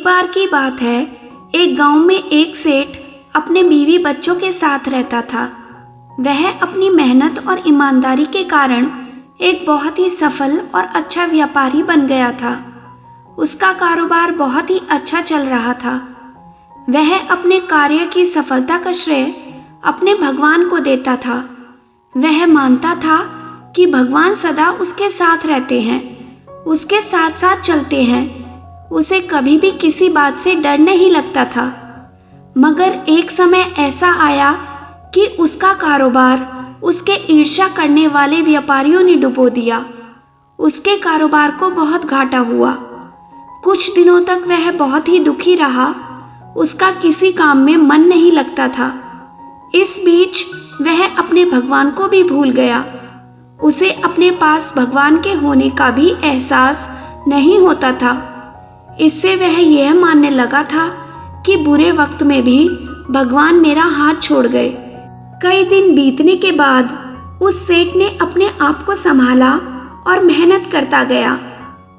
बार की बात है, एक गांव में एक सेठ अपने बीवी बच्चों के साथ रहता था। वह अपनी मेहनत और ईमानदारी के कारण एक बहुत ही सफल और अच्छा व्यापारी बन गया था। उसका कारोबार बहुत ही अच्छा चल रहा था। वह अपने कार्य की सफलता का श्रेय अपने भगवान को देता था। वह मानता था कि भगवान सदा उसके साथ रहते हैं, उसके साथ साथ चलते हैं। उसे कभी भी किसी बात से डर नहीं लगता था। मगर एक समय ऐसा आया कि उसका कारोबार उसके ईर्ष्या करने वाले व्यापारियों ने डुबो दिया। उसके कारोबार को बहुत घाटा हुआ। कुछ दिनों तक वह बहुत ही दुखी रहा। उसका किसी काम में मन नहीं लगता था। इस बीच वह अपने भगवान को भी भूल गया। उसे अपने पास भगवान के होने का भी एहसास नहीं होता था। इससे वह यह मानने लगा था कि बुरे वक्त में भी भगवान मेरा हाथ छोड़ गए। कई दिन बीतने के बाद उस सेठ ने अपने आप को संभाला और मेहनत करता गया।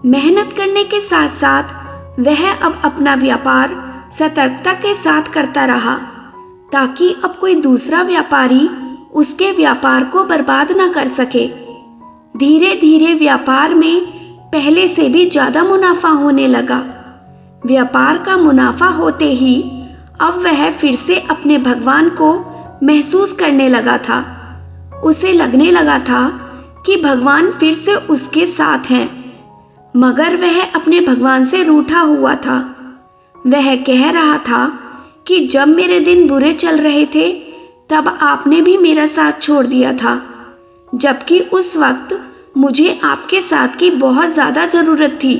मेहनत करने के साथ साथ वह अब अपना व्यापार सतर्कता के साथ करता रहा, ताकि अब कोई दूसरा व्यापारी उसके व्यापार को बर्बाद न कर सके। धीरे धीरे व्यापार में पहले से भी ज्यादा मुनाफा होने लगा। व्यापार का मुनाफा होते ही अब वह फिर से अपने भगवान को महसूस करने लगा था। उसे लगने लगा था कि भगवान फिर से उसके साथ हैं। मगर वह अपने भगवान से रूठा हुआ था। वह कह रहा था कि जब मेरे दिन बुरे चल रहे थे तब आपने भी मेरा साथ छोड़ दिया था, जबकि उस वक्त मुझे आपके साथ की बहुत ज्यादा जरूरत थी।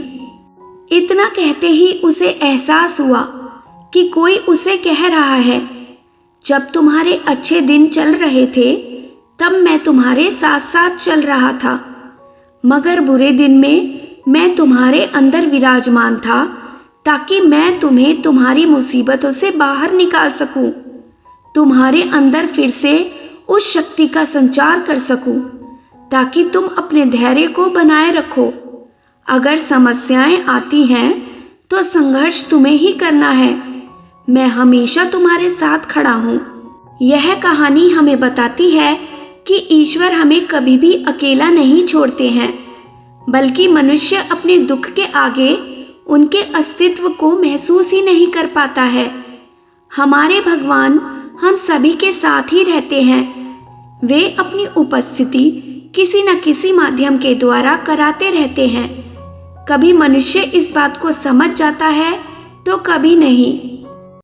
इतना कहते ही उसे एहसास हुआ कि कोई उसे कह रहा है, जब तुम्हारे अच्छे दिन चल रहे थे तब मैं तुम्हारे साथ साथ चल रहा था, मगर बुरे दिन में मैं तुम्हारे अंदर विराजमान था, ताकि मैं तुम्हें तुम्हारी मुसीबतों से बाहर निकाल सकूं, तुम्हारे अंदर फिर से उस शक्ति का संचार कर सकूं, ताकि तुम अपने धैर्य को बनाए रखो। अगर समस्याएं आती हैं तो संघर्ष तुम्हें ही करना है। मैं हमेशा तुम्हारे साथ खड़ा हूँ। यह कहानी हमें बताती है कि ईश्वर हमें कभी भी अकेला नहीं छोड़ते हैं, बल्कि मनुष्य अपने दुख के आगे उनके अस्तित्व को महसूस ही नहीं कर पाता है। हमारे भगवान हम सभी के साथ ही रहते हैं। वे अपनी उपस्थिति किसी न किसी माध्यम के द्वारा कराते रहते हैं। कभी मनुष्य इस बात को समझ जाता है तो कभी नहीं।